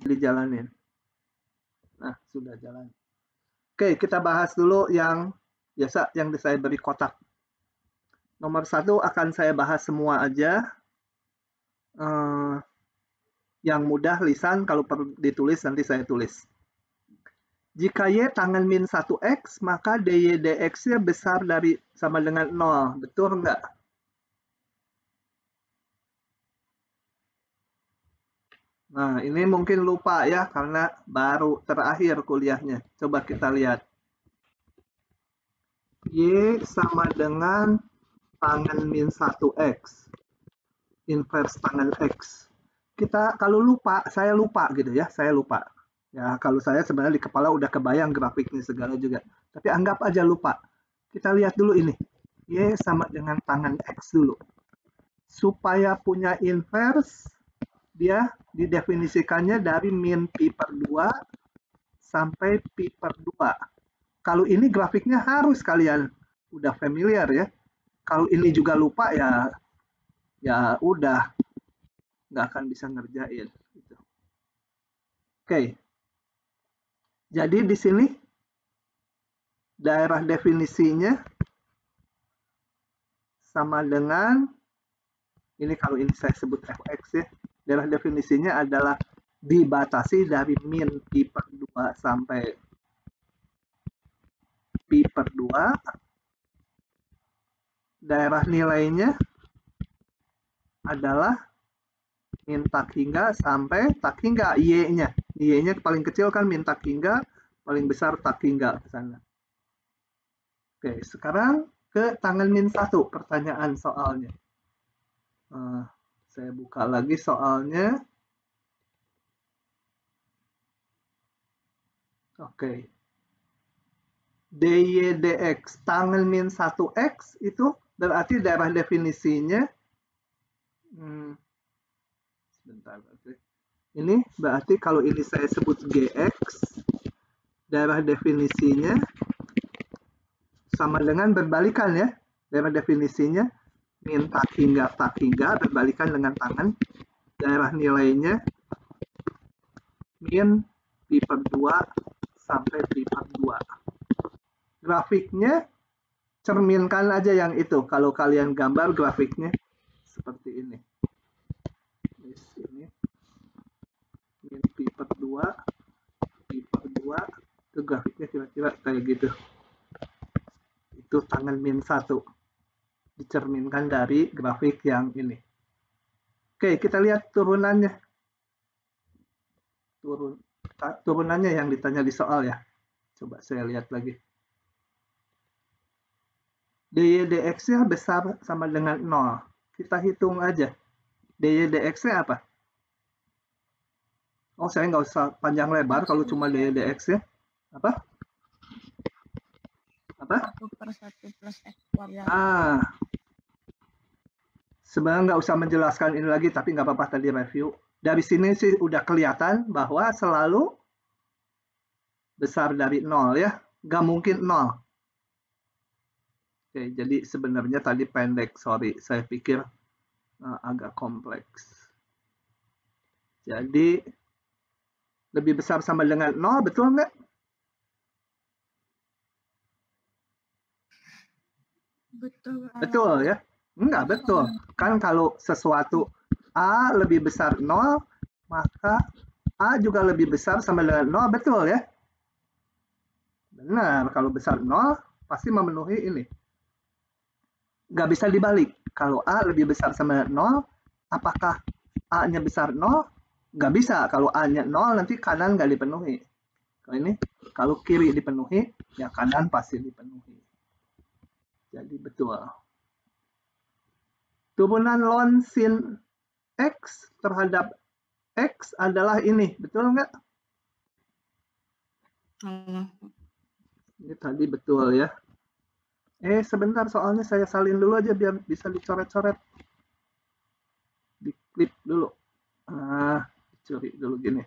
dijalanin. Nah, sudah jalan. Oke, kita bahas dulu yang biasa yang saya beri kotak. Nomor 1 akan saya bahas semua aja. Yang mudah lisan, kalau perlu ditulis nanti saya tulis. Jika Y tangen min 1X, maka DY dX-nya besar dari sama dengan 0. Betul nggak? Nah, ini mungkin lupa ya, karena baru terakhir kuliahnya. Coba kita lihat. Y sama dengan tangen min 1X. Inverse tangen X. Kita kalau lupa, saya lupa gitu ya, saya lupa. Ya, kalau saya sebenarnya di kepala udah kebayang grafiknya segala juga. Tapi anggap aja lupa. Kita lihat dulu ini. Y sama dengan tangen X dulu. Supaya punya inverse, dia didefinisikannya dari min pi per 2 sampai pi per 2. Kalau ini grafiknya harus kalian udah familiar ya. Kalau ini juga lupa ya udah nggak akan bisa ngerjain. Gitu. Oke. Jadi di sini daerah definisinya sama dengan ini, kalau ini saya sebut fx ya. Daerah definisinya adalah dibatasi dari min pi per 2 sampai pi per 2. Daerah nilainya adalah min tak hingga sampai tak hingga Y-nya. Y-nya paling kecil kan min tak hingga, paling besar tak hingga ke sana. Oke, sekarang ke tangen min 1 pertanyaan soalnya. Saya buka lagi soalnya. Oke. DY dx tangen min 1x itu berarti daerah definisinya sebentar. Ini berarti kalau ini saya sebut gx, daerah definisinya sama dengan berbalikan ya. Daerah definisinya min tak hingga berbalikan dengan tangan. Daerah nilainya min pi per 2 sampai pi per 2. Grafiknya cerminkan aja yang itu. Kalau kalian gambar grafiknya seperti ini. Ini min pi per 2, pi per 2, itu grafiknya kira-kira kayak gitu. Itu tangen min 1. Dicerminkan dari grafik yang ini. Oke, kita lihat turunannya. Turunannya yang ditanya di soal ya. Coba saya lihat lagi. DY dx-nya besar sama dengan 0. Kita hitung aja. DY dx-nya apa? Oh, saya nggak usah panjang lebar kalau cuma DY dx-nya. Apa? 1/1 plus X kuadrat. Sebenarnya nggak usah menjelaskan ini lagi, tapi nggak apa-apa tadi review. Dari sini sih udah kelihatan bahwa selalu besar dari 0 ya. Nggak mungkin 0. Oke, jadi sebenarnya tadi pendek, sorry. Saya pikir agak kompleks. Jadi lebih besar sama dengan 0, betul nggak? Betul. Betul ya? Enggak, betul. Kan kalau sesuatu A lebih besar 0, maka A juga lebih besar sama dengan 0, betul ya? Benar, kalau besar 0, pasti memenuhi ini. Nggak bisa dibalik. Kalau A lebih besar sama dengan 0, apakah A-nya besar 0? Nggak bisa. Kalau A-nya 0, nanti kanan nggak dipenuhi. Kalau ini, kalau kiri dipenuhi, ya kanan pasti dipenuhi. Jadi betul. Turunan ln sin X terhadap X adalah ini, betul nggak? Ini tadi betul ya. Sebentar, soalnya saya salin dulu aja biar bisa dicoret-coret. Diklip dulu. Dicuri dulu gini.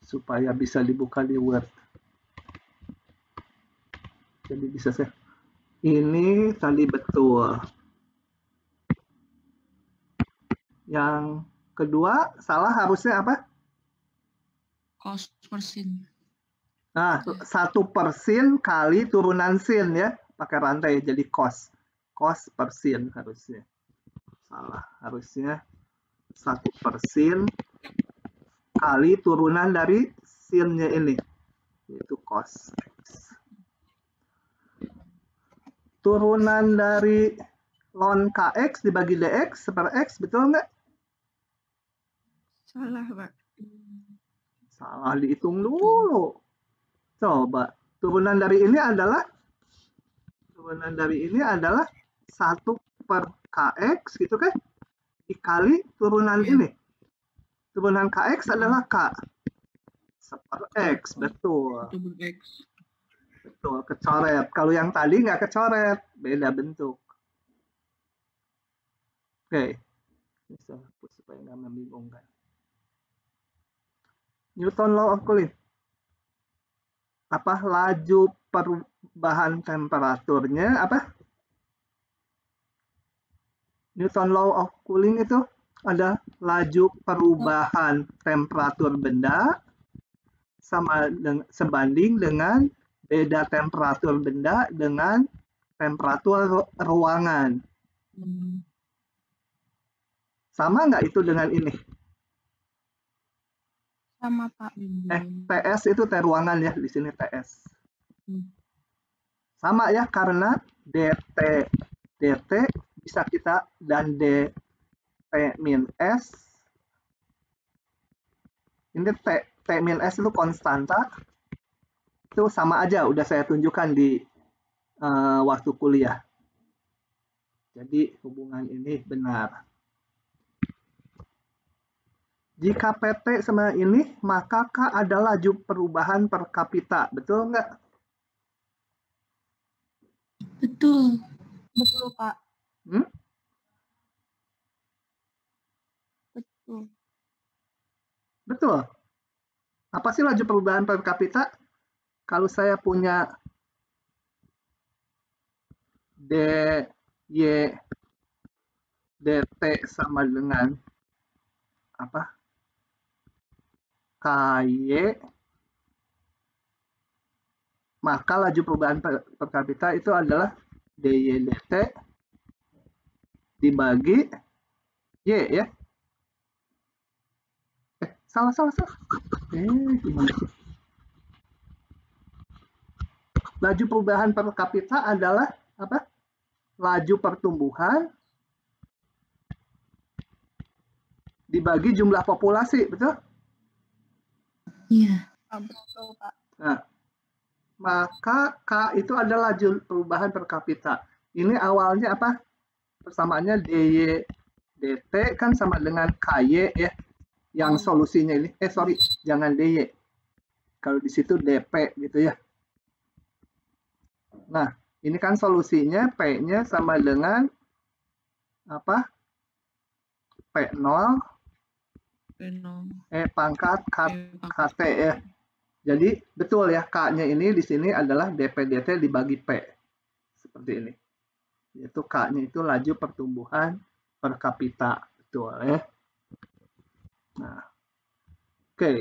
Supaya bisa dibuka di Word. Jadi bisa saya. Ini tadi betul. Yang kedua, salah harusnya apa? Cos per sin. Nah, 1 per sin kali turunan sin ya. Pakai rantai jadi cos. Cos per sin harusnya. Salah. Harusnya 1 per sin kali turunan dari sinnya ini. Yaitu cos X. Turunan dari ln kx dibagi dx per x, betul nggak? Salah, Pak. Salah, dihitung dulu. Coba, turunan dari ini adalah 1 per kx gitu kan? Dikali turunan ini. Turunan kx adalah k. Per x, betul. X. Betul, kecoret. Kalau yang tadi nggak kecoret, beda bentuk. Oke, bisa hapus supaya nggak membingungkan. Newton Law of Cooling. Apa laju perubahan temperaturnya? Apa? Newton Law of Cooling itu ada laju perubahan temperatur benda sebanding dengan beda temperatur benda dengan temperatur ruangan. Sama nggak itu dengan ini? Sama, Pak. TS itu T ruangan ya, di sini TS. Sama ya, karena DT bisa kita, dan DT min S. Ini T min S itu konstanta. Itu sama aja, udah saya tunjukkan di waktu kuliah. Jadi hubungan ini benar. Jika PT sama ini, maka K adalah laju perubahan per kapita. Betul nggak? Betul. Betul, Pak. Betul. Betul. Apa sih laju perubahan per kapita? Kalau saya punya DY DT sama dengan apa? KY, maka laju perubahan per kapita itu adalah DY DT dibagi Y ya. Salah. Gimana sih? Laju perubahan per kapita adalah apa? Laju pertumbuhan dibagi jumlah populasi, betul? Iya. Betul, Pak. Nah, maka K itu adalah laju perubahan per kapita. Ini awalnya apa? Persamaannya DY DT kan sama dengan KY ya. Yang solusinya ini, jangan DY. Kalau di situ DP gitu ya. Nah, ini kan solusinya P-nya sama dengan apa? P0 pangkat KT ya. Jadi betul ya, K-nya ini di sini adalah DP DT dibagi P. Seperti ini. Yaitu K-nya itu laju pertumbuhan per kapita. Betul ya. Nah, oke.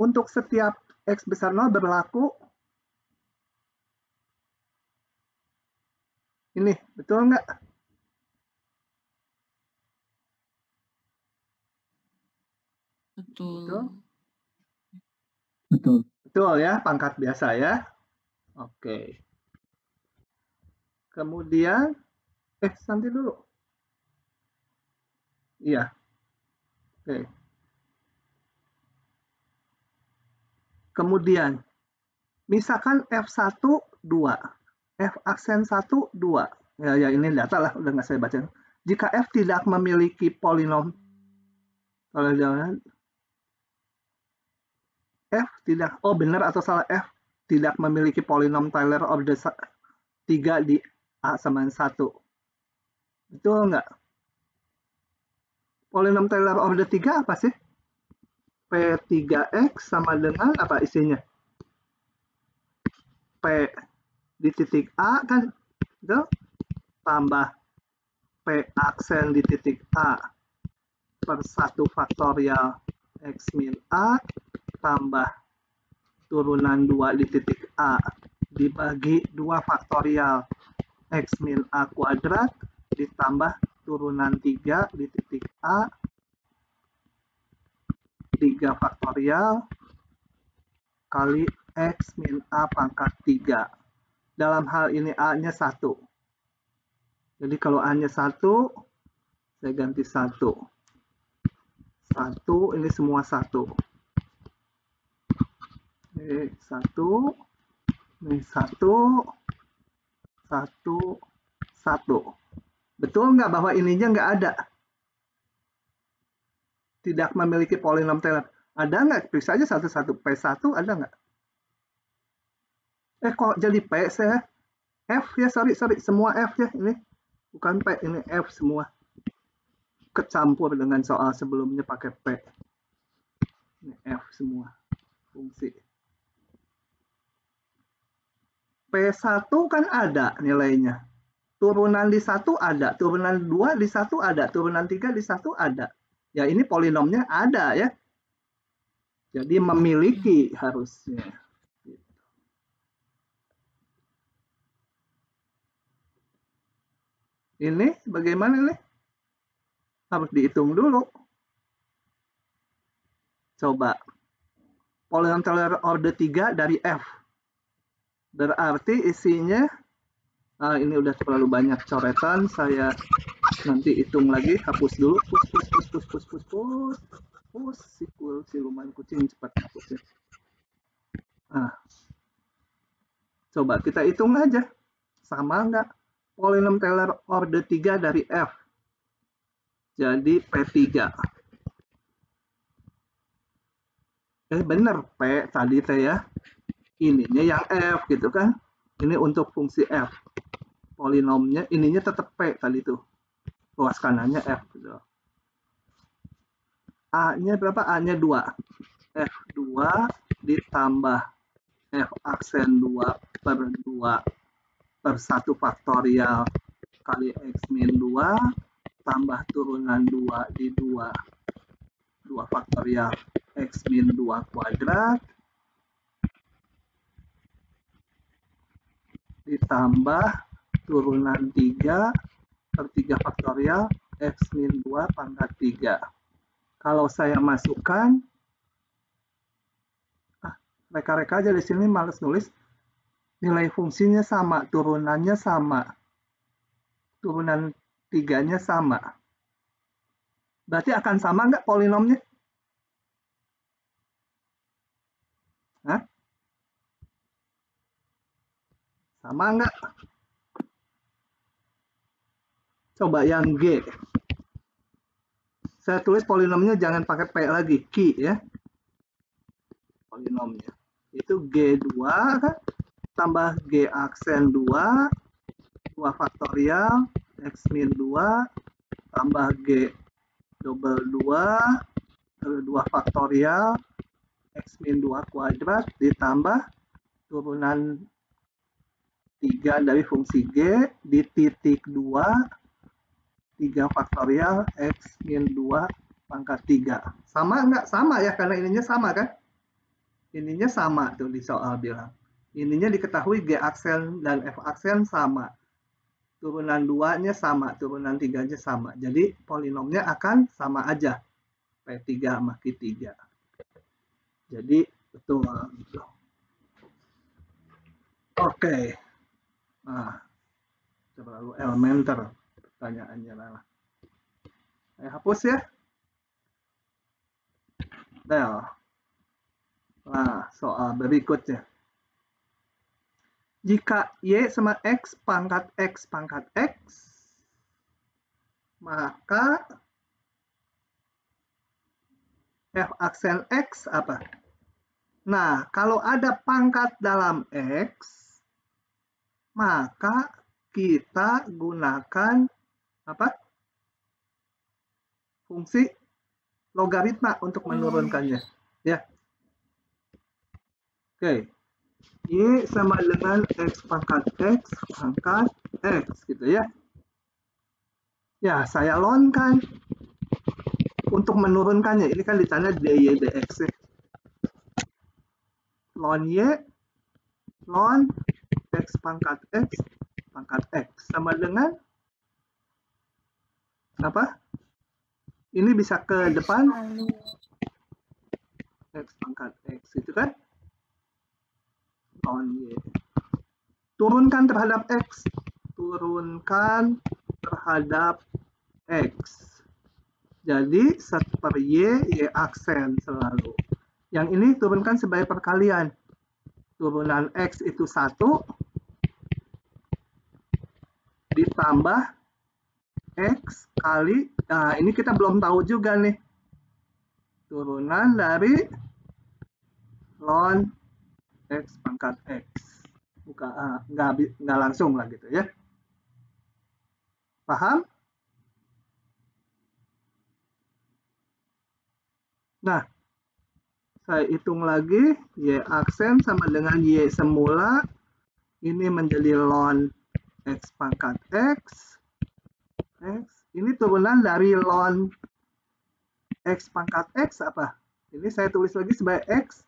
Untuk setiap X besar 0 berlaku ini, betul nggak? Betul. Betul ya, pangkat biasa ya. Oke. Kemudian, nanti dulu. Iya. Oke. Kemudian, misalkan F1, 2. F aksen 1, 2. Ya ini data lah, udah nggak saya baca. Jika F tidak memiliki polinom, F tidak, benar atau salah, F tidak memiliki polinom Taylor order 3 di A sama 1. Betul nggak? Polinom Taylor order 3 apa sih? P3X sama dengan apa isinya? P di titik A kan? Itu tambah P aksen di titik A per 1 faktorial X min A tambah turunan 2 di titik A dibagi 2 faktorial X min A kuadrat ditambah turunan 3 di titik A 3 faktorial kali X min A pangkat 3. Dalam hal ini A-nya 1. Jadi kalau A-nya 1, saya ganti 1. 1, ini semua 1. Ini 1, ini 1, 1, 1. Betul nggak bahwa ininya nggak ada? Tidak memiliki polinom Taylor. Ada nggak? Periksa aja satu-satu. P1 ada nggak? Kok jadi P saya? F ya, sorry. Semua F ya. Ini bukan P, ini F semua. Kecampur dengan soal sebelumnya pakai P. Ini F semua. Fungsi. P1 kan ada nilainya. Turunan di 1 ada. Turunan 2 di 1 ada. Turunan 3 di 1 ada. Ya ini polinomnya ada ya. Jadi memiliki harusnya. Ini bagaimana nih? Harus dihitung dulu. Coba. Polinom Taylor order 3 dari F. Berarti isinya, ini udah terlalu banyak coretan. Saya nanti hitung lagi. Hapus dulu. Pus. Siluman kucing cepat hapus ya. Coba kita hitung aja. Sama nggak? Polinom Taylor order 3 dari F. Jadi P3. Bener, P tadi teh ya. Ininya yang F gitu kan. Ini untuk fungsi F. Polinomnya, ininya tetap P tadi tuh. Luas kanannya F. Gitu. A-nya berapa? A-nya 2. F2 ditambah F aksen 2 per 2 per 1 faktorial kali X min 2 tambah turunan 2 di 2 faktorial X min 2 kuadrat ditambah turunan 3 per 3 faktorial X min 2 pangkat 3. Kalau saya masukkan, reka-reka aja di sini, males nulis. Nilai fungsinya sama, turunannya sama. Turunan 3-nya sama. Berarti akan sama nggak polinomnya? Hah? Sama nggak? Coba yang G. Saya tulis polinomnya jangan pakai P lagi, Q ya. Polinomnya. Itu G2 kan? Tambah G aksen 2 faktorial X min 2 tambah G double 2 faktorial X min 2 kuadrat ditambah turunan 3 dari fungsi G di titik 2 3 faktorial X min 2 pangkat 3. Sama nggak? Sama ya, karena ininya sama kan? Ininya sama tuh di soal bilang. Ininya diketahui G aksen dan F aksen sama. Turunan 2-nya sama, turunan 3-nya sama. Jadi polinomnya akan sama aja. P3 sama Q3. Jadi betul. Oke. Nah, terlalu elementer pertanyaannya lah. Saya hapus ya. Nah, soal berikutnya. Jika Y sama X pangkat X pangkat X, maka F aksen X apa? Nah, kalau ada pangkat dalam X, maka kita gunakan apa? Fungsi logaritma untuk menurunkannya. Ya. Oke. Y sama dengan X pangkat X gitu ya. Ya, saya lonkan. untuk menurunkannya, ini kan ditanya dy dx ya. Ln y ln x pangkat x sama dengan apa? Ini bisa ke depan Kali x pangkat x itu kan ln y. Turunkan terhadap x, turunkan terhadap x. Jadi 1 per y aksen selalu. Yang ini turunkan sebagai perkalian. Turunan x itu 1 ditambah x kali, nah ini kita belum tahu juga nih. Turunan dari ln x pangkat x. Bukan, nggak langsung lah gitu ya. Paham? Nah, saya hitung lagi, y aksen sama dengan y semula, ini menjadi ln x pangkat x, ini turunan dari ln x pangkat x apa? Ini saya tulis lagi sebagai x,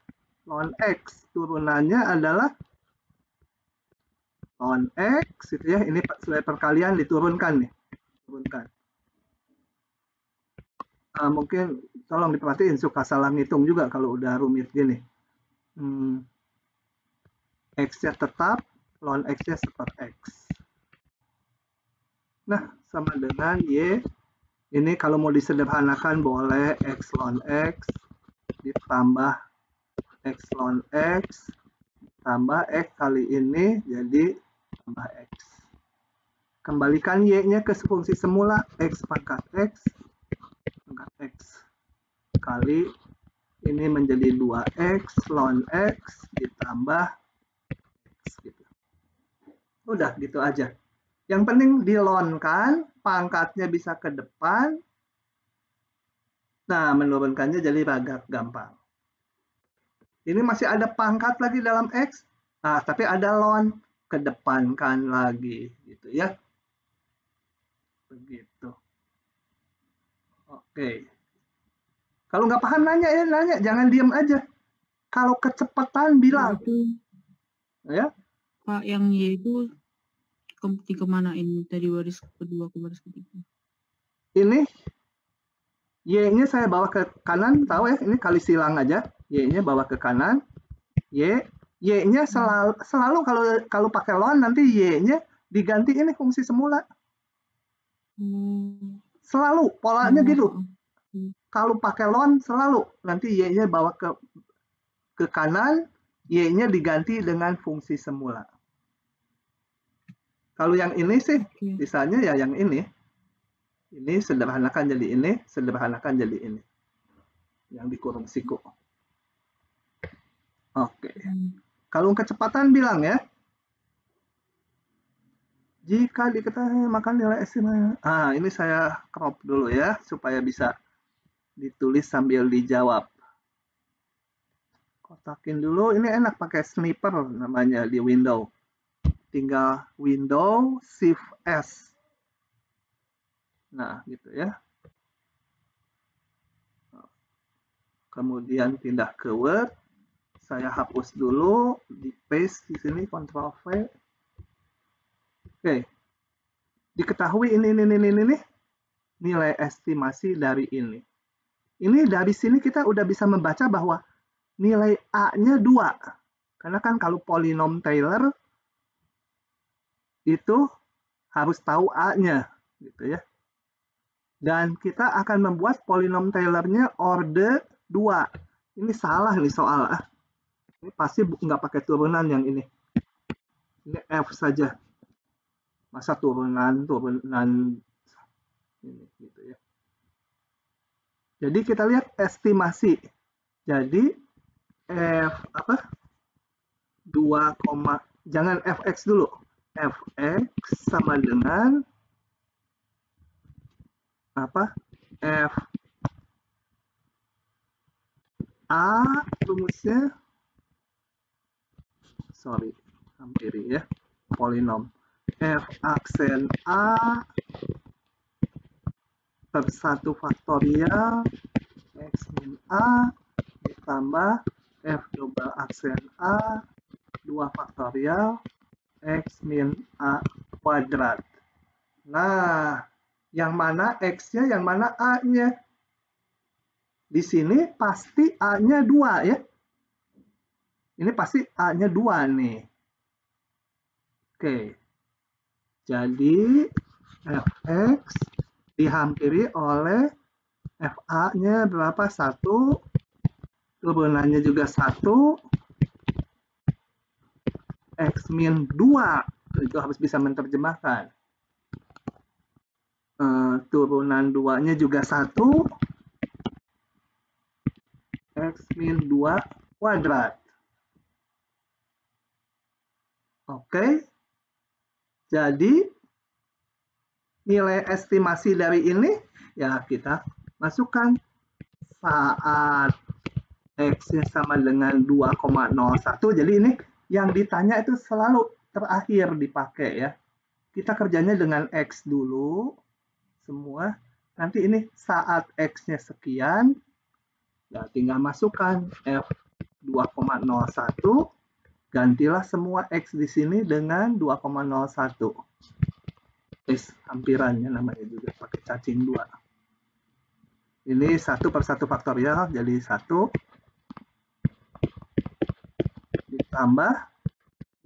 ln x, turunannya adalah ln x, gitu ya, ini sebagai perkalian diturunkan nih, turunkan. Mungkin tolong diperhatiin suka salah ngitung juga kalau udah rumit gini. X-nya tetap, ln x-nya 1 per x. Nah, sama dengan y. Ini kalau mau disederhanakan boleh x ln x ditambah x ln x tambah x kali ini jadi tambah x. Kembalikan y-nya ke fungsi semula, x pangkat x kali ini menjadi 2x ln x ditambah x gitu. Udah gitu aja. Yang penting dilonkan, pangkatnya bisa ke depan. Nah, menurunkannya jadi agak gampang. Ini masih ada pangkat lagi dalam x. Nah, tapi ada ln, kedepankan lagi gitu ya. Begitu. Oke. Kalau nggak paham nanya ya, nanya, jangan diam aja. Kalau kecepatan bilang. itu, Ya. Pak, yang y itu dikemanain dari baris kedua ke baris ketiga? Ini y-nya saya bawa ke kanan, tahu ya? Ini kali silang aja. Y-nya bawa ke kanan. Y-nya selalu kalau pakai ln nanti y-nya diganti ini fungsi semula. Selalu polanya gitu. Kalau pakai ln selalu nanti y-nya bawa ke kanan, y-nya diganti dengan fungsi semula. Kalau yang ini sih, misalnya ya yang ini. Ini sederhanakan jadi ini, sederhanakan jadi ini. Yang dikurung siku. Oke. Kalau kecepatan bilang ya. Jika diketahui maka nilai estimasi. Ini saya crop dulu ya, supaya bisa ditulis sambil dijawab. Kotakin dulu, ini enak pakai sniper namanya di Windows. Tinggal Windows Shift S. Nah, gitu ya. Kemudian pindah ke Word. Saya hapus dulu, di paste di sini, Ctrl V. Oke. Diketahui ini nilai estimasi dari ini. Ini dari sini kita udah bisa membaca bahwa nilai A-nya 2. Karena kan kalau polinom Taylor itu harus tahu A-nya, gitu ya. Dan kita akan membuat polinom Taylor-nya order 2. Ini salah nih soal. Ini pasti nggak pakai turunan yang ini. Ini F saja. Masa turunan ini gitu ya. Jadi kita lihat estimasi. Jadi F apa? 2, jangan fx dulu. Fx sama dengan apa? F A rumusnya, sorry, hampiri ya, polinom. F aksen A per 1 faktorial X min A ditambah F double aksen A 2 faktorial X min A kuadrat. Nah, yang mana X-nya, yang mana A-nya? Di sini pasti A-nya 2 ya. Ini pasti A-nya 2 nih. Oke. Jadi Fx dihampiri oleh FA-nya berapa? 1. Turunannya juga 1. X min 2. Itu harus bisa menerjemahkan. Turunan 2-nya juga 1. X min 2 kuadrat. Oke. Jadi nilai estimasi dari ini ya kita masukkan saat X-nya sama dengan 2,01. Jadi ini yang ditanya itu selalu terakhir dipakai ya. Kita kerjanya dengan X dulu semua. Nanti ini saat X-nya sekian, ya tinggal masukkan F 2,01. Gantilah semua X di sini dengan 2,01. Hampirannya namanya juga pakai cacing 2. Ini 1 per 1 faktorial jadi 1 ditambah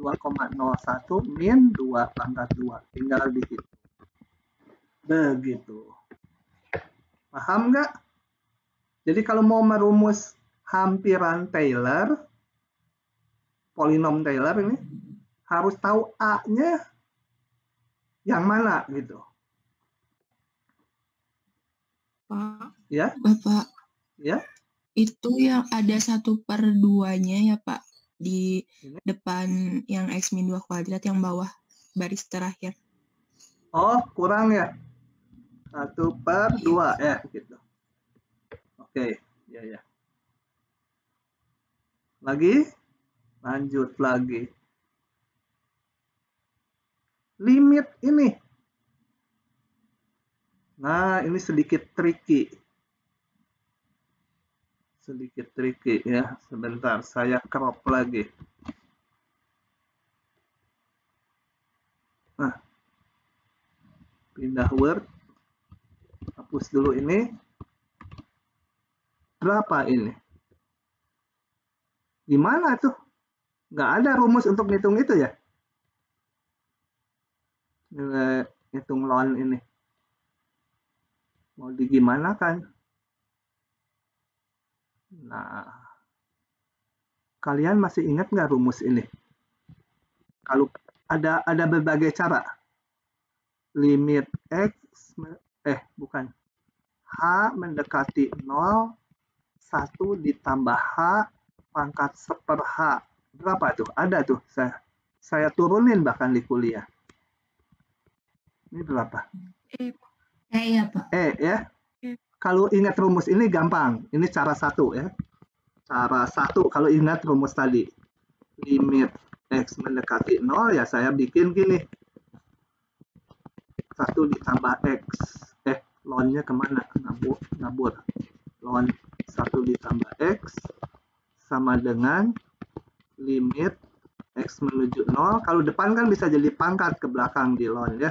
2,01 min 2 pangkat 2. Tinggal dihitung. Begitu. Paham nggak? Jadi kalau mau merumus hampiran Taylor, polinom Taylor ini, harus tahu A-nya yang mana gitu. Pak. Ya? Bapak. Ya? Itu yang ada 1/2-nya ya Pak. Di ini depan yang X min 2 kuadrat yang bawah baris terakhir. Oh, kurang ya? 1/2 ya gitu. Oke, ya. Lagi? Lanjut lagi. Limit ini. Nah, ini sedikit tricky. Ya. Sebentar, saya crop lagi. Nah, pindah Word. Hapus dulu ini. Berapa ini? Gimana tuh? Nggak ada rumus untuk ngitung itu ya? Ngitung ln ini. Mau digimanakan? Nah, kalian masih ingat nggak rumus ini? Kalau ada berbagai cara. Limit X, bukan. H mendekati 0, 1 ditambah H pangkat 1/H. Berapa tuh? Ada tuh. Saya turunin bahkan di kuliah. Ini berapa? Ya Pak. Ya. Kalau ingat rumus ini gampang. Ini cara 1 ya. Cara 1 kalau ingat rumus tadi. Limit X mendekati 0 ya saya bikin gini. 1 ditambah X. Ln-nya kemana? Nabur. Ln 1 ditambah X sama dengan limit X menuju 0. Kalau depan kan bisa jadi pangkat ke belakang di ln ya.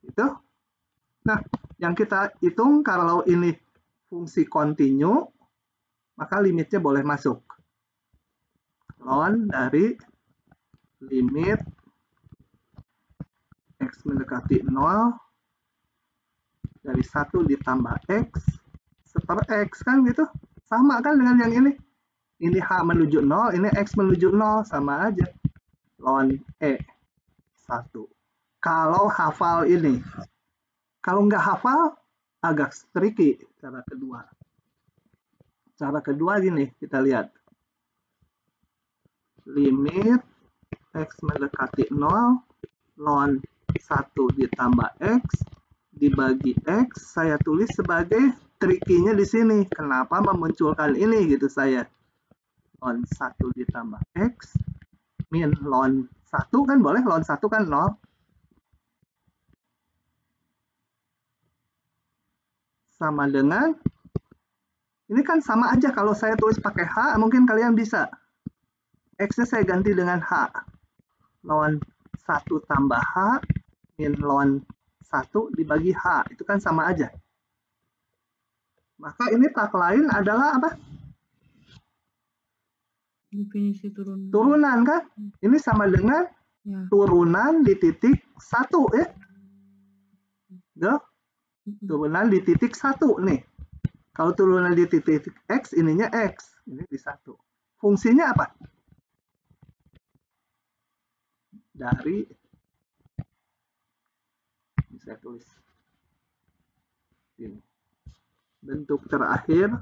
Itu. Nah, yang kita hitung kalau ini fungsi kontinu, maka limitnya boleh masuk. Ln dari limit X mendekati 0 dari 1 ditambah X per X kan gitu. Sama kan dengan yang ini. Ini H menuju 0, ini X menuju 0, sama aja. Ln E 1. Kalau hafal ini. Kalau nggak hafal, agak tricky cara kedua. Cara kedua gini, kita lihat. Limit X mendekati 0, ln 1 ditambah X, dibagi X, saya tulis sebagai tricky-nya di sini. Kenapa memunculkan ini gitu saya. Ln 1 ditambah X, min ln 1 kan boleh, ln 1 kan 0. sama dengan, ini kan sama aja kalau saya tulis pakai H, mungkin kalian bisa. X-nya saya ganti dengan H. Ln 1 tambah H min ln 1 dibagi H. Itu kan sama aja. Maka ini tak lain adalah apa? Definisi turunan. Turunan kan? Ini sama dengan Ya. turunan di titik 1 ya. Tuh. Turunan di titik 1 nih. Kalau turunan di titik X, ininya X. Ini di 1. Fungsinya apa? Dari, saya tulis ini. Bentuk terakhir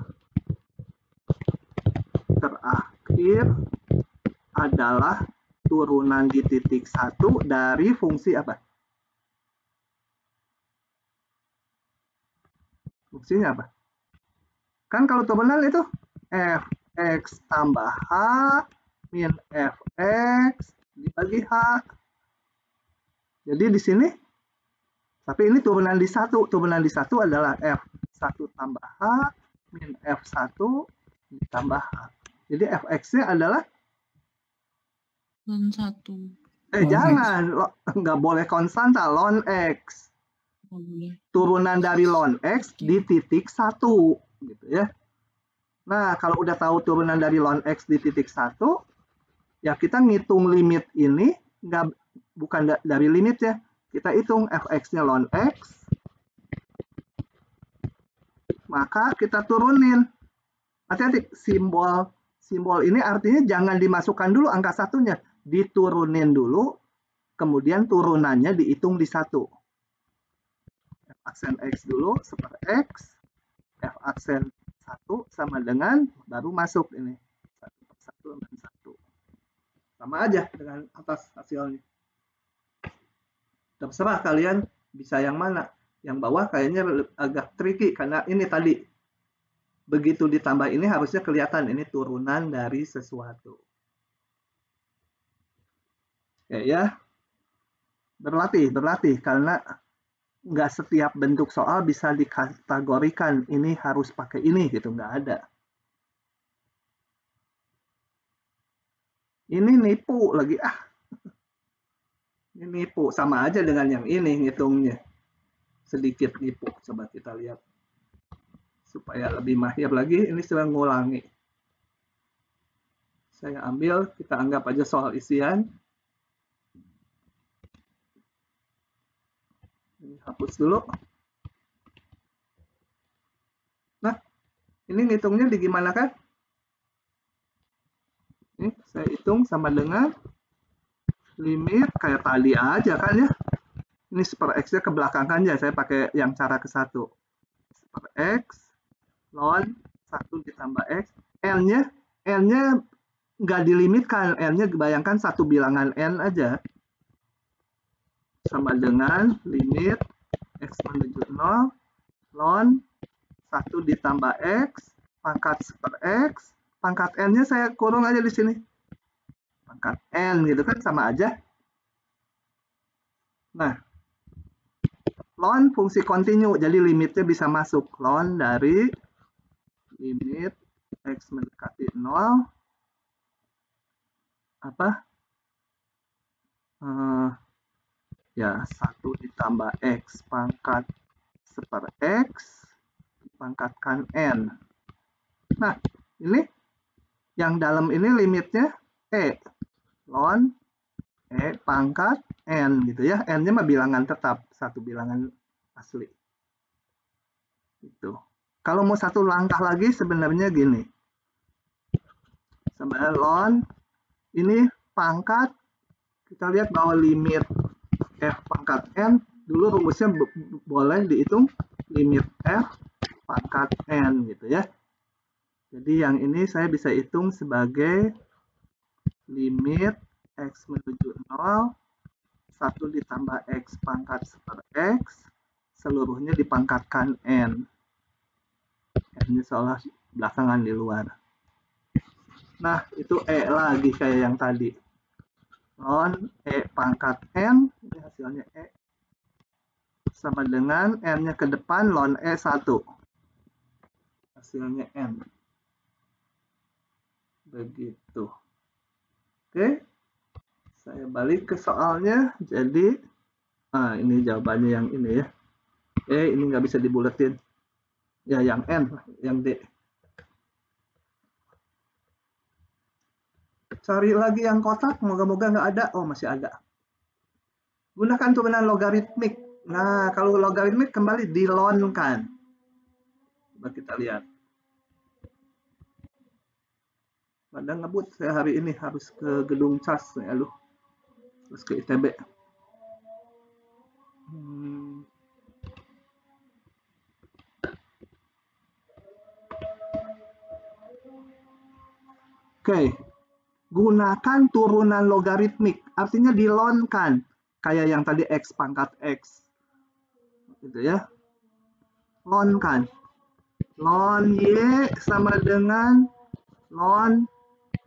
adalah turunan di titik 1 dari fungsi apa? Fungsinya apa? Kan kalau turunan itu fx tambah h min fx dibagi h. Jadi di sini, tapi ini turunan di 1. Turunan di 1 adalah f1 tambah h min f1 ditambah h. Jadi fx-nya adalah ln 1. jangan, nggak boleh konstanta, ln x. Turunan dari ln x di titik 1 gitu ya. Nah, kalau udah tahu turunan dari ln x di titik 1, ya kita ngitung limit ini bukan dari limit ya. Kita hitung fx-nya ln x. Maka kita turunin. Hati-hati, simbol ini artinya jangan dimasukkan dulu angka satunya, diturunin dulu, kemudian turunannya dihitung di 1. F aksen X dulu, seper X, F aksen 1 sama dengan, baru masuk ini. 1 per 1 dan 1. Sama aja dengan atas hasilnya. Terserah kalian bisa yang mana. Yang bawah kayaknya agak tricky, karena ini tadi. Begitu ditambah ini harusnya kelihatan, ini turunan dari sesuatu. Ya. Berlatih, karena nggak setiap bentuk soal bisa dikategorikan ini harus pakai ini gitu, nggak ada. Ini nipu lagi ini nipu, sama aja dengan yang ini ngitungnya, sedikit nipu. Coba kita lihat supaya lebih mahir lagi. Ini sudah ngulangi, saya ambil, kita anggap aja soal isian. Ini hapus dulu. Nah, ini ngitungnya di gimana kan? Ini saya hitung sama dengan limit kayak tadi aja kan ya. Ini super X-nya ke belakang kan ya, saya pakai yang cara ke 1. Super X, ln 1 ditambah X. N-nya nggak dilimitkan, N-nya bayangkan satu bilangan N aja. Sama dengan limit X menuju 0, ln 1 ditambah X, pangkat super X, pangkat N-nya saya kurung aja di sini. Pangkat N gitu kan, sama aja. Nah, ln fungsi kontinu, jadi limitnya bisa masuk. Ln dari limit X mendekati 0, ya 1 ditambah X pangkat super X dipangkatkan N. Nah, ini yang dalam ini limitnya ln pangkat N gitu ya. N-nya mah bilangan tetap, satu bilangan asli. Gitu. Kalau mau satu langkah lagi sebenarnya gini. Sebenarnya ln ini pangkat, kita lihat bahwa limit F pangkat N, dulu rumusnya boleh dihitung limit F pangkat N gitu ya. Jadi yang ini saya bisa hitung sebagai limit X menuju 0, 1 ditambah X pangkat super X, seluruhnya dipangkatkan N. N-nya seolah belakangan di luar. Nah, itu lagi kayak yang tadi. Ln pangkat N, ini hasilnya sama dengan N-nya ke depan ln 1. hasilnya N. Begitu. Oke, saya balik ke soalnya. Jadi, ini jawabannya yang ini ya. Ini nggak bisa dibuletin. Ya, yang N, yang D. Cari lagi yang kotak, moga-moga nggak ada. Oh, masih ada. Gunakan turunan logaritmik. Nah, kalau logaritmik kembali dilonkan. Coba kita lihat. Pada ngebut saya hari ini harus ke gedung CAS ya lu. Terus ke ITB. Oke. Gunakan turunan logaritmik, artinya dilonkan. Kayak yang tadi X pangkat X. Gitu ya. Lonkan. Ln Y sama dengan ln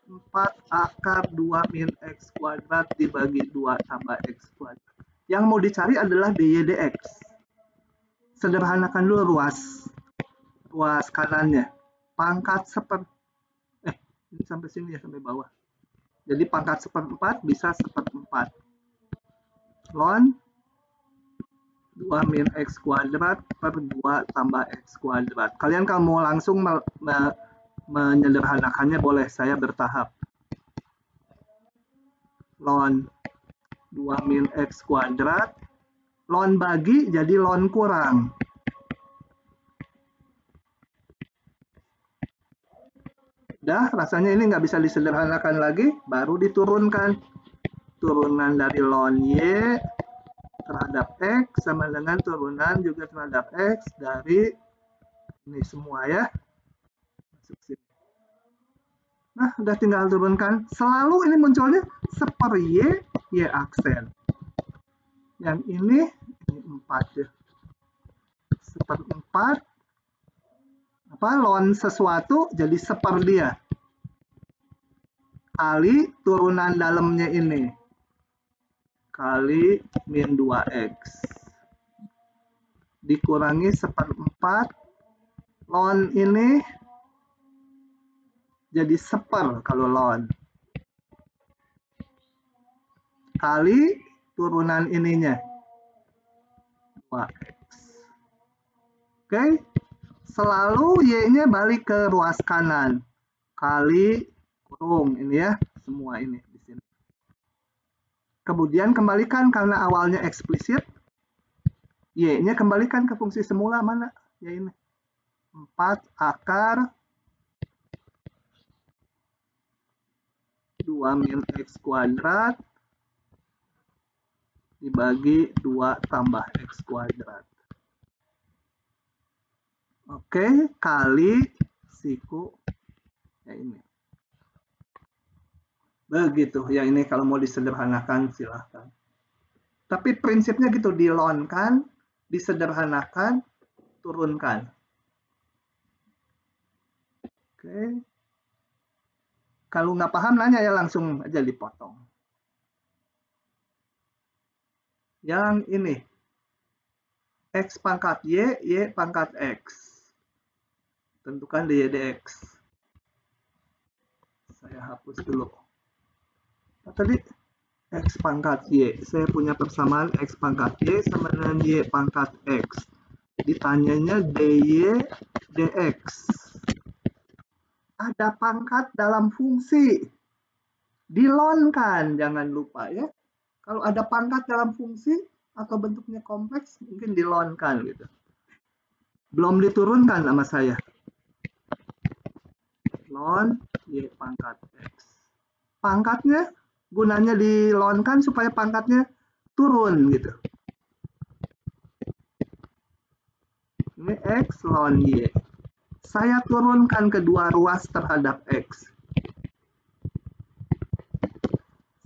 4 akar 2 min X kuadrat dibagi 2 tambah X kuadrat. Yang mau dicari adalah dy dx. Sederhanakan dulu ruas kanannya. Pangkat ini sampai sini ya, sampai bawah. Jadi pangkat 1/4 bisa 1/4. Ln 2 min X kuadrat per 2 tambah X kuadrat. Kalian kalau mau langsung menyederhanakannya boleh, saya bertahap. Ln 2 min X kuadrat, ln bagi jadi ln kurang. Udah, rasanya ini nggak bisa disederhanakan lagi, baru diturunkan. Turunan dari ln Y terhadap X sama dengan turunan juga terhadap X dari ini semua ya. Masuk sini. Nah, udah tinggal turunkan. Selalu ini munculnya seper Y aksen. Yang ini 4 ya. Seperempat. Ln sesuatu jadi seper dia. Kali turunan dalamnya ini. Kali min 2X. Dikurangi 1/4. Ln ini jadi seper kalau ln. Kali turunan ininya. 2X. Oke. Selalu Y-nya balik ke ruas kanan. Kali kurung ini ya. Semua ini di sini. Kemudian kembalikan karena awalnya eksplisit. Y-nya kembalikan ke fungsi semula mana? Ya ini. 4 akar 2 min X kuadrat dibagi 2 tambah X kuadrat. Oke, kali siku ya ini. Begitu, ya ini kalau mau disederhanakan silahkan. Tapi prinsipnya gitu, dilonkan, disederhanakan, turunkan. Oke. Kalau nggak paham nanya ya langsung aja dipotong. Yang ini. X pangkat Y, Y pangkat X. Tentukan dy dx. Saya hapus dulu. Nah, tadi X pangkat Y. Saya punya persamaan X pangkat Y sama dengan Y pangkat X. Ditanyanya dy dx. Ada pangkat dalam fungsi. Dilonkan, jangan lupa ya. Kalau ada pangkat dalam fungsi atau bentuknya kompleks, mungkin dilonkan gitu. Belum diturunkan sama saya. Ln Y pangkat X. Pangkatnya gunanya dilonkan supaya pangkatnya turun gitu. Ini X ln Y. Saya turunkan kedua ruas terhadap X.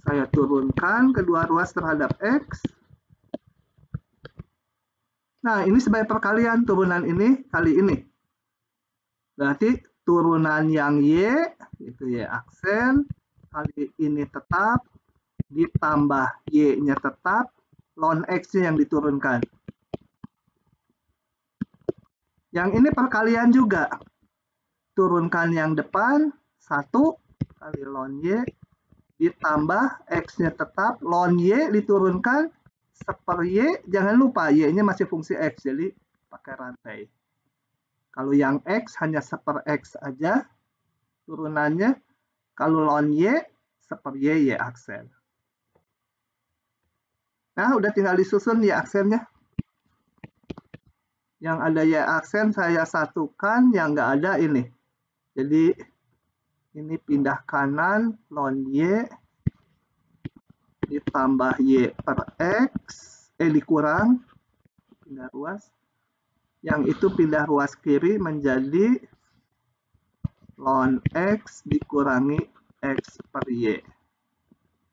Saya turunkan kedua ruas terhadap X. Nah, ini sebagai perkalian turunan ini kali ini. Berarti turunan yang Y, itu Y aksen, kali ini tetap, ditambah Y-nya tetap, ln X-nya yang diturunkan. Yang ini perkalian juga. turunkan yang depan 1 kali ln Y ditambah X-nya tetap, ln Y diturunkan seper Y, jangan lupa Y-nya masih fungsi X, jadi pakai rantai. Kalau yang X hanya seper X aja turunannya, kalau ln Y seper Y aksen. Nah, udah tinggal disusun Y aksennya. Yang ada Y aksen saya satukan, yang nggak ada ini. Jadi ini pindah kanan, ln Y ditambah Y per X, dikurang, pindah ruas. Yang itu pindah ruas kiri menjadi ln X dikurangi X per Y.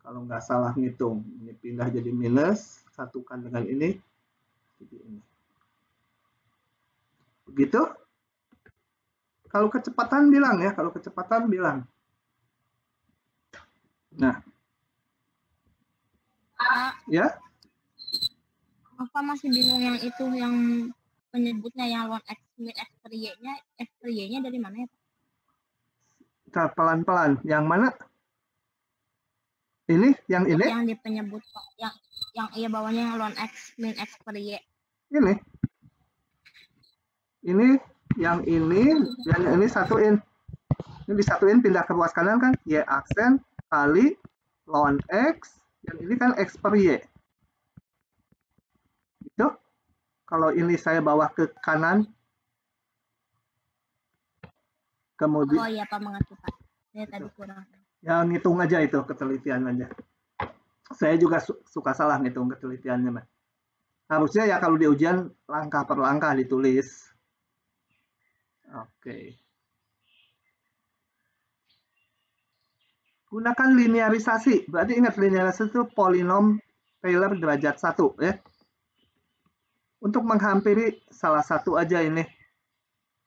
Kalau nggak salah ngitung, ini pindah jadi minus, satukan dengan ini, jadi ini. Begitu? Kalau kecepatan bilang ya, kalau kecepatan bilang. Nah, ya? Apa masih bingung yang itu, yang penyebutnya yang ln X min X per Y-nya dari mana ya, Pak? Kita pelan-pelan. Yang mana? Ini? Yang ini? Yang di penyebut, Pak. Yang iya bawahnya yang ln X min X per Y. Ini. Ini, yang ini satuin. Ini disatuin, pindah ke ruas kanan kan? Y aksen kali ln X, yang ini kan X per Y. Gitu. Kalau ini saya bawa ke kanan, kemudian... Oh iya Pak, mengerti Pak. Saya tadi kurang. Ya ngitung aja itu, ketelitian aja. Saya juga suka salah ngitung ketelitiannya, Mas. Harusnya ya kalau di ujian langkah per langkah ditulis. Oke. Gunakan linearisasi. Berarti ingat, linearisasi itu polinom Taylor derajat 1 ya. Untuk menghampiri salah satu aja ini.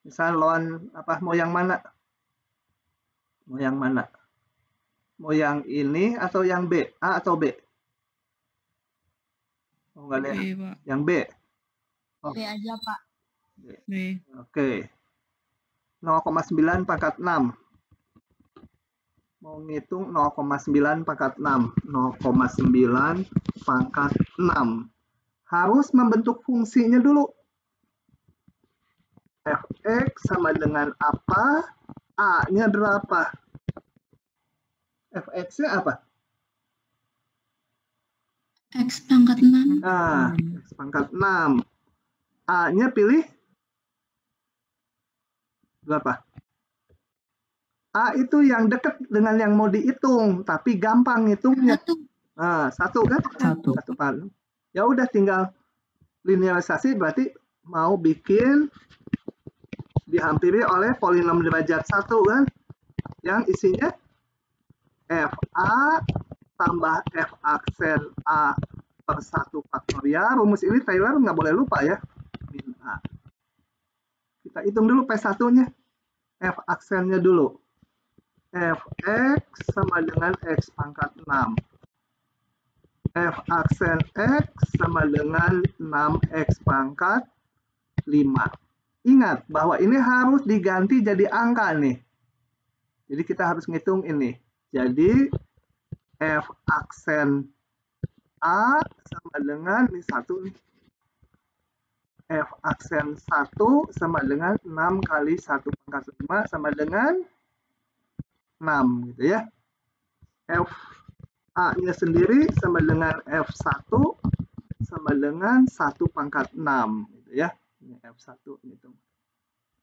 Misal ln apa, mau yang mana? Mau yang mana? Mau yang ini atau yang B? A atau B? Oh, enggak lihat. B, Pak. Yang B. Oh. B aja Pak. B. Oke. 0,9 pangkat 6. Mau ngitung 0,9 pangkat 6. 0,9 pangkat 6. Harus membentuk fungsinya dulu. Fx sama dengan apa? A-nya berapa? Fx-nya apa? X pangkat 6. Nah, X pangkat 6. A-nya pilih berapa? A itu yang dekat dengan yang mau dihitung, tapi gampang ngitungnya. 1. Nah, 1 kan? 1. Kan. Ya udah tinggal linearisasi, berarti mau bikin dihampiri oleh polinom derajat 1 kan? Yang isinya FA tambah F aksen A per 1 faktorial. Rumus ini Taylor nggak boleh lupa ya. Min A. Kita hitung dulu P1-nya. F aksennya dulu. Fx sama dengan X pangkat 6. F aksen X sama dengan 6X pangkat 5. Ingat bahwa ini harus diganti jadi angka nih. Jadi kita harus ngitung ini. Jadi F aksen A sama dengan ini 1 nih. F aksen 1 sama dengan 6 kali 1 pangkat 5 sama dengan 6 gitu ya. F A-nya sendiri sama dengan F1 sama dengan 1 pangkat 6 gitu ya. Ini F1 gitu.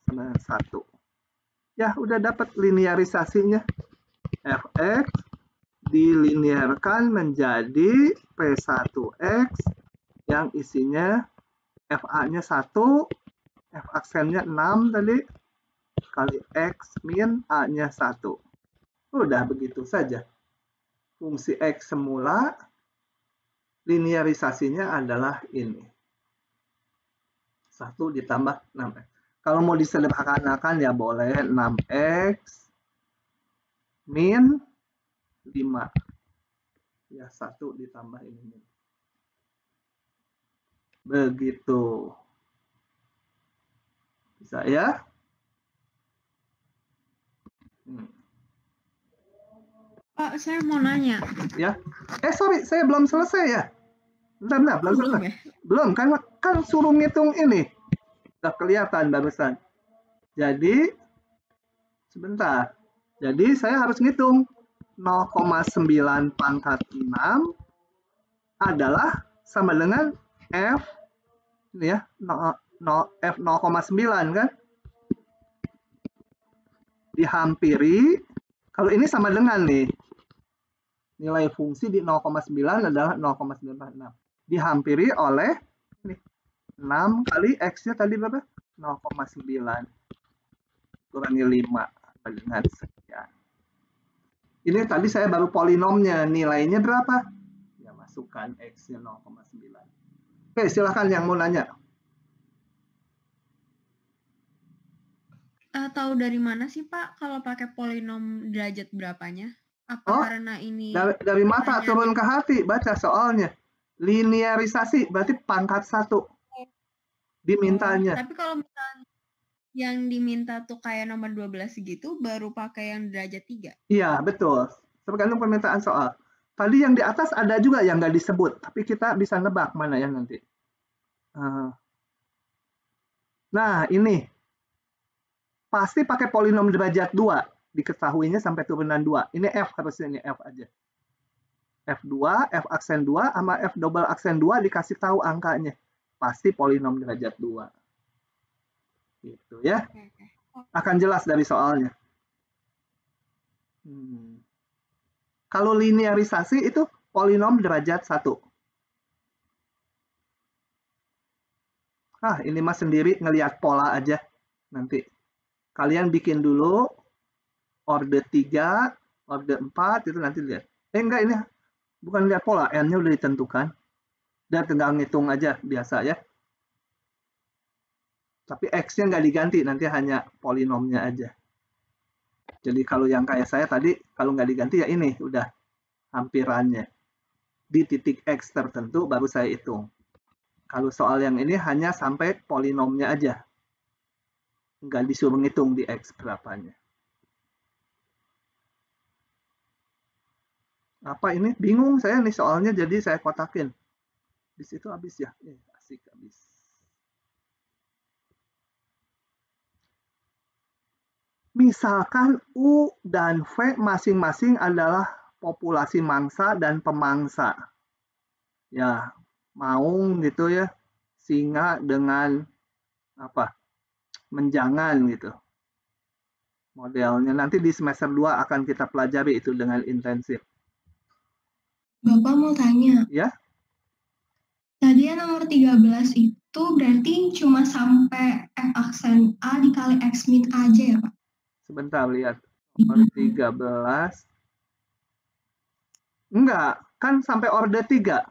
Sama dengan 1. Ya, udah dapat linearisasinya. Fx dilinearkan menjadi P1x yang isinya FA-nya 1, F aksennya 6 tadi, kali X min A-nya 1. Udah begitu saja. Fungsi X semula, linearisasinya adalah ini. 1 ditambah 6X. Kalau mau disederhanakan ya boleh 6X min 5. Ya 1 ditambah ini. Begitu. Bisa ya? Pak, saya mau nanya. Ya, sorry, saya belum selesai ya. Bentar, belum selesai. Belum ya? Belum, kan suruh ngitung ini. Udah kelihatan barusan. Jadi, sebentar. Jadi, saya harus ngitung 0,9 pangkat 6 adalah sama dengan F, ini ya, F 0,9 kan? Dihampiri, kalau ini sama dengan nih, nilai fungsi di 0,9 adalah 0,96. Dihampiri oleh nih, 6 kali X-nya tadi berapa? 0,9 kurangi 5 dengan sekian. Ini tadi saya baru polinomnya, nilainya berapa? Ya, masukkan X-nya 0,9. Oke, silakan yang mau nanya. Tahu dari mana sih Pak kalau pakai polinom derajat berapanya? Apa karena ini dari mata turun ke hati, baca soalnya. Linearisasi berarti pangkat 1 dimintanya. Tapi kalau misalnya yang diminta tuh kayak nomor 12 gitu, baru pakai yang derajat 3? Iya, betul. Tergantung permintaan soal. Tadi yang di atas ada juga yang nggak disebut, tapi kita bisa nebak mana ya nanti. Nah, ini. Pasti pakai polinom derajat 2. Diketahuinya sampai turunan 2. Ini F harusnya, ini F aja. F2, F aksen 2, sama F double aksen 2 dikasih tahu angkanya. Pasti polinom derajat 2. Gitu ya. Akan jelas dari soalnya. Kalau linearisasi itu polinom derajat 1. Ini mah sendiri ngelihat pola aja nanti. Kalian bikin dulu orde 3, orde 4, itu nanti lihat. Enggak, ini bukan lihat pola, N-nya udah ditentukan. Dan tinggal ngitung aja, biasa ya. Tapi X-nya nggak diganti, nanti hanya polinomnya aja. Jadi kalau yang kayak saya tadi, kalau nggak diganti ya ini, udah hampirannya. Di titik X tertentu baru saya hitung. Kalau soal yang ini hanya sampai polinomnya aja. Nggak disuruh ngitung di X berapanya. Apa ini? Bingung saya nih soalnya, jadi saya kotakin. Di situ habis ya? Asik habis. Misalkan U dan V masing-masing adalah populasi mangsa dan pemangsa. Ya, maung gitu ya. Singa dengan apa? Menjangan gitu. Modelnya nanti di semester 2 akan kita pelajari itu dengan intensif. Bapak mau tanya. Ya? Tadi yang nomor 13 itu berarti cuma sampai F aksen A dikali X min aja ya, Pak? Sebentar, lihat. Nomor 13. Enggak, kan sampai orde 3.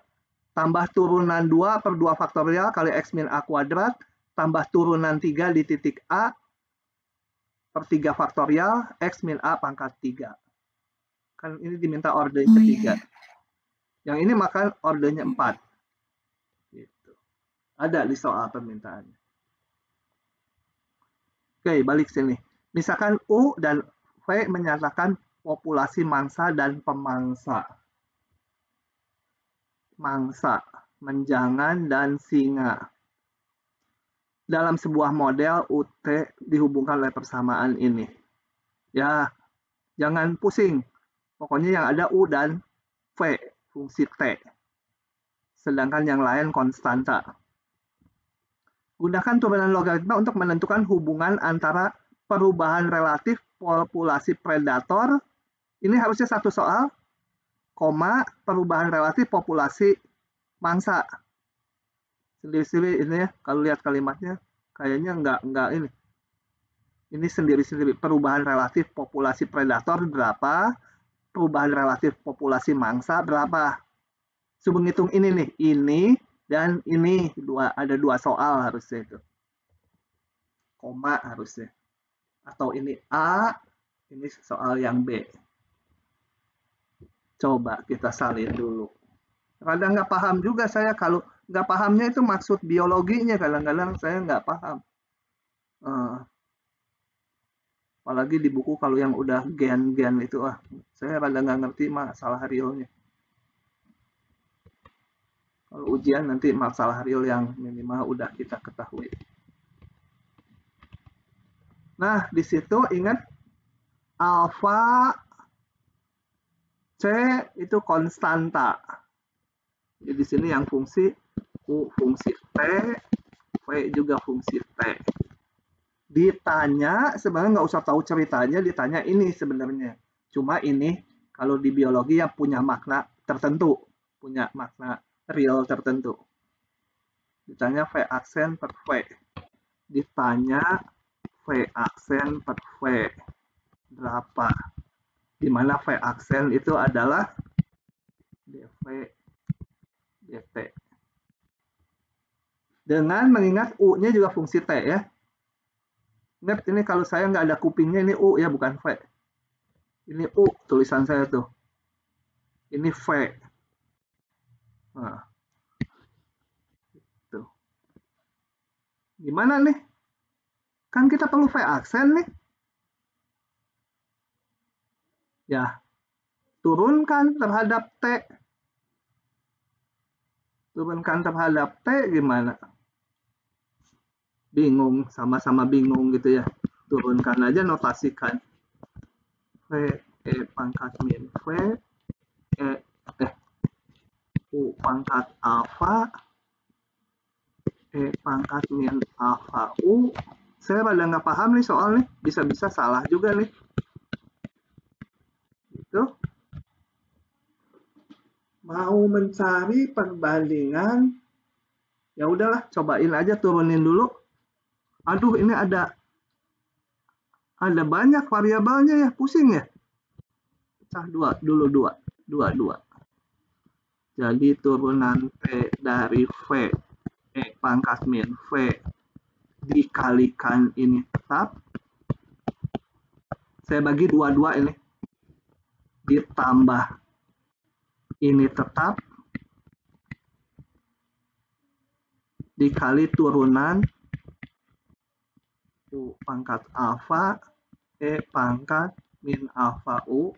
Tambah turunan 2 per 2 faktorial kali X min A kuadrat, tambah turunan 3 di titik A, per 3 faktorial, X min A pangkat 3. Kan ini diminta ordenya 3. Iya. Yang ini maka ordenya 4. Gitu. Ada di soal permintaannya. Oke, balik sini. Misalkan U dan V menyatakan populasi mangsa dan pemangsa. Mangsa, menjangan, dan singa. Dalam sebuah model UT dihubungkan oleh persamaan ini. Ya, jangan pusing. Pokoknya yang ada U dan V, fungsi T. Sedangkan yang lain konstanta. Gunakan turunan logaritma untuk menentukan hubungan antara perubahan relatif populasi predator, ini harusnya satu soal, koma, perubahan relatif populasi mangsa. Sendiri-sendiri ini ya, kalau lihat kalimatnya kayaknya enggak ini. Ini sendiri-sendiri, perubahan relatif populasi predator berapa, perubahan relatif populasi mangsa berapa. Coba ngitung ini nih, ini dan ini ada 2 soal harusnya itu. Koma harusnya. Atau ini A, ini soal yang B. Coba kita salin dulu. Kadang nggak paham juga saya, kalau nggak pahamnya itu maksud biologinya, kadang-kadang saya nggak paham. Apalagi di buku kalau yang udah gen-gen itu, saya rada nggak ngerti masalah realnya. Kalau ujian nanti masalah real yang minimal udah kita ketahui. Nah, di situ ingat alfa C itu konstanta. Jadi di sini yang fungsi U fungsi T, V juga fungsi T. Ditanya, sebenarnya nggak usah tahu ceritanya, ditanya ini sebenarnya. Cuma ini kalau di biologi yang punya makna tertentu, punya makna real tertentu. Ditanya V aksen per V. Ditanya V aksen per V berapa? Di mana V aksen itu adalah dV dt. Dengan mengingat U-nya juga fungsi T ya. Ingat ini kalau saya nggak ada kupingnya ini U ya, bukan V. Ini U tulisan saya tuh. Ini V. Nah. Tuh. Gimana nih? Kan kita perlu V aksen nih. Ya. Turunkan terhadap T. Turunkan terhadap T gimana? Bingung, sama-sama bingung gitu ya. Turunkan aja, notasikan. V E pangkat min V U pangkat alfa E pangkat min alfa U. Saya pada nggak paham nih soal nih, bisa-bisa salah juga nih. Gitu. Mau mencari perbandingan, ya udahlah, cobain aja, turunin dulu. Aduh, ini ada banyak variabelnya ya, pusing ya. Pecah dulu dua. Jadi turunan P dari V E pangkat min V dikalikan ini tetap. Saya bagi dua ini. Ditambah ini tetap. Dikali turunan U pangkat alfa E pangkat min alfa U.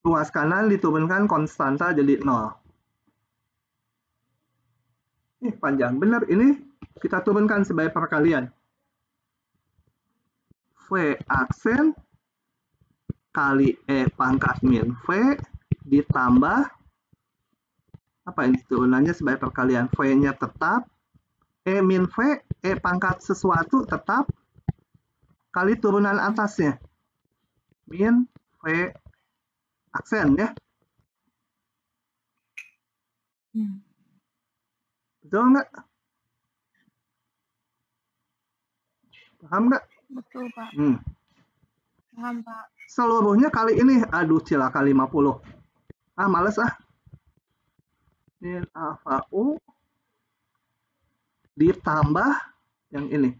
Ruas kanan diturunkan konstanta jadi 0. Panjang benar ini, kita turunkan sebagai perkalian. V aksen kali E pangkat min V ditambah, apa ini turunannya sebagai perkalian, V-nya tetap, E min V, E pangkat sesuatu tetap, kali turunan atasnya, min V aksen ya. Betul nggak? Paham nggak? Betul, Pak. Paham, Pak. Seluruhnya kali ini, aduh cilaka 50. Males ah. Min alfa U ditambah yang ini.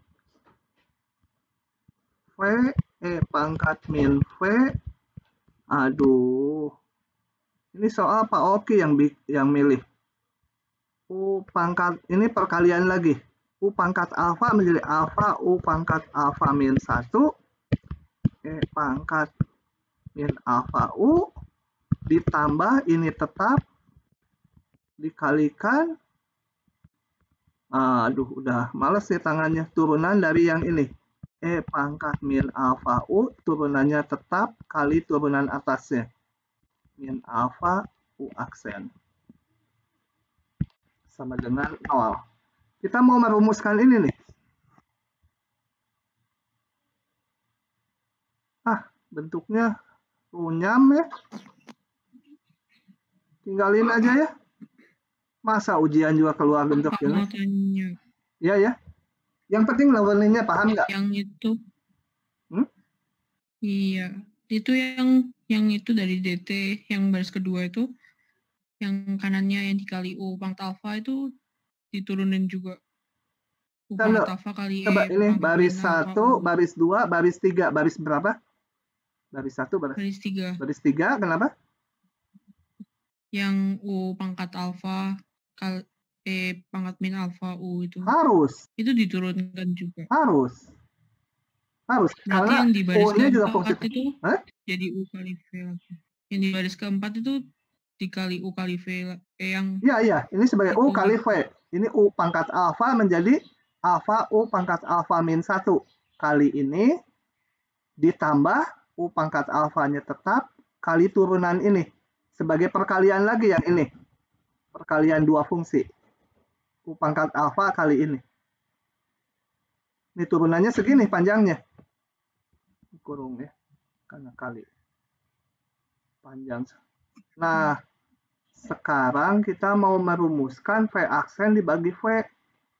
V E pangkat min V. Aduh. Ini soal Pak Oki yang milih. U pangkat, ini perkalian lagi. U pangkat alfa menjadi alfa U pangkat alfa min 1. E pangkat min alfa U ditambah ini tetap dikalikan. Aduh, udah males ya tangannya. Turunan dari yang ini. E pangkat min alfa U, turunannya tetap kali turunan atasnya. Min alfa U aksen. Sama dengan 0. Kita mau merumuskan ini nih. Bentuknya runyam ya. Tinggalin aja ya. Masa ujian juga keluar bentuk ini? Iya ya. Yang penting lawannya paham nggak? Yang itu. Iya. Itu yang itu dari DT, yang baris kedua itu, yang kanannya yang dikali U pangkat alfa itu diturunin juga. U pangkat alfa kali E. Coba ini baris 1, baris 2, baris 3, baris berapa? Baris 1, baris 3. Baris 3, kenapa? Yang U pangkat alfa kali E pangkat min alfa U itu. Harus. Itu diturunkan juga. Harus. Harus, Berarti karena yang di baris O-nya juga fungsi. keempat itu Hah? jadi U kali V lagi. Yang di baris keempat itu dikali U kali V yang Iya, ini sebagai U itu kali gitu. V. Ini U pangkat alfa menjadi alfa U pangkat alfa min 1. Kali ini ditambah U pangkat alfanya tetap kali turunan ini. Sebagai perkalian lagi yang ini. Perkalian dua fungsi. U pangkat alfa kali ini. Ini turunannya segini panjangnya. Kurung ya. Karena kali. Panjang. Nah, sekarang kita mau merumuskan V aksen dibagi V.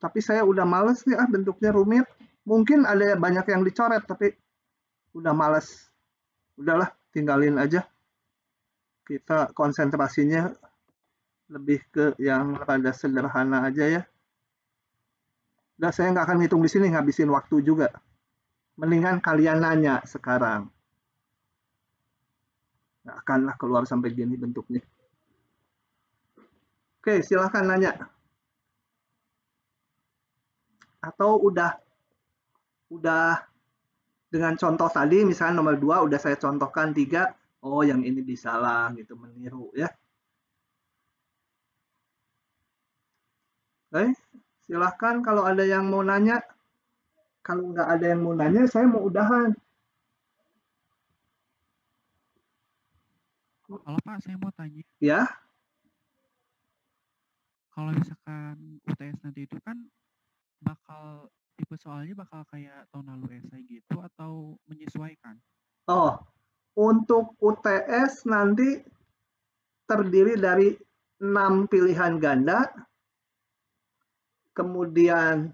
Tapi saya udah males nih, bentuknya rumit. Mungkin ada banyak yang dicoret, tapi udah males. Udahlah, tinggalin aja. Kita konsentrasinya lebih ke yang rada sederhana aja ya. Udah, saya nggak akan hitung di sini, ngabisin waktu juga. Mendingan kalian nanya sekarang. Nggak akanlah keluar sampai gini bentuknya. Oke, silahkan nanya. Atau udah dengan contoh tadi, misalnya nomor 2 udah saya contohkan 3, oh yang ini bisa lah gitu, meniru ya. Oke, silahkan kalau ada yang mau nanya. Kalau nggak ada yang mau nanya, saya mau udahan. Halo Pak, saya mau tanya. Ya. Kalau misalkan UTS nanti itu kan bakal tipe soalnya bakal kayak tahun lalu esai gitu atau menyesuaikan? Oh, untuk UTS nanti terdiri dari 6 pilihan ganda, kemudian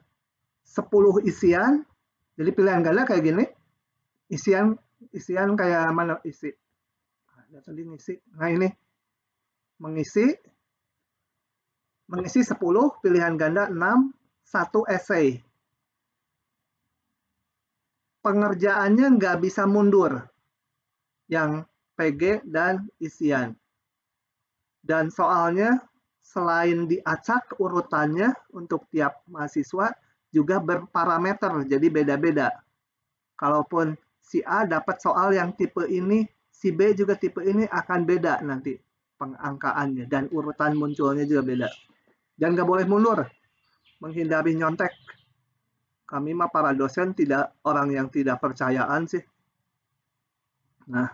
10 isian. Jadi pilihan ganda kayak gini. Isian kayak mana isi? Tadi ngisi. Nah ini mengisi 10 pilihan ganda 6, 1 esai. Pengerjaannya nggak bisa mundur. Yang PG dan isian. Dan soalnya selain diacak urutannya untuk tiap mahasiswa juga berparameter, jadi beda-beda. Kalaupun si A dapat soal yang tipe ini, si B juga tipe ini akan beda nanti pengangkaannya dan urutan munculnya juga beda. Dan nggak boleh mundur, menghindari nyontek. Kami mah para dosen tidak orang yang tidak percayaan sih. Nah,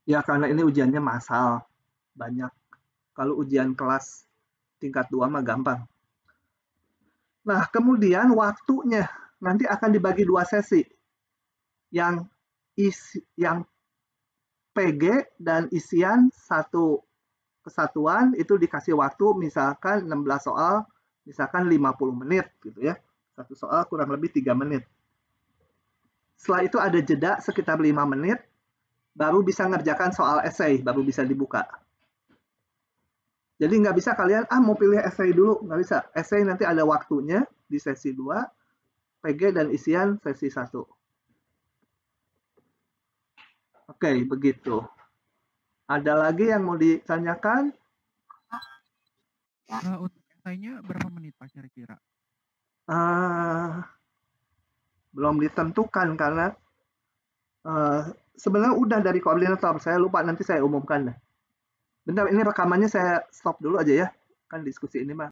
ya karena ini ujiannya massal, banyak. Kalau ujian kelas tingkat 2 mah gampang. Nah, kemudian waktunya nanti akan dibagi 2 sesi. Yang PG dan isian satu kesatuan itu dikasih waktu misalkan 16 soal, misalkan 50 menit gitu ya. Satu soal kurang lebih 3 menit. Setelah itu ada jeda sekitar 5 menit, baru bisa ngerjakan soal esai, baru bisa dibuka. Jadi nggak bisa kalian, mau pilih esai dulu, nggak bisa. Esai nanti ada waktunya di sesi 2, PG dan isian sesi 1. Oke, begitu. Ada lagi yang mau ditanyakan? Untuk esainya berapa menit Pak kira-kira? Belum ditentukan karena sebenarnya udah dari koordinator. Saya lupa, nanti saya umumkan. Bentar, ini rekamannya saya stop dulu aja ya. Kan diskusi ini mah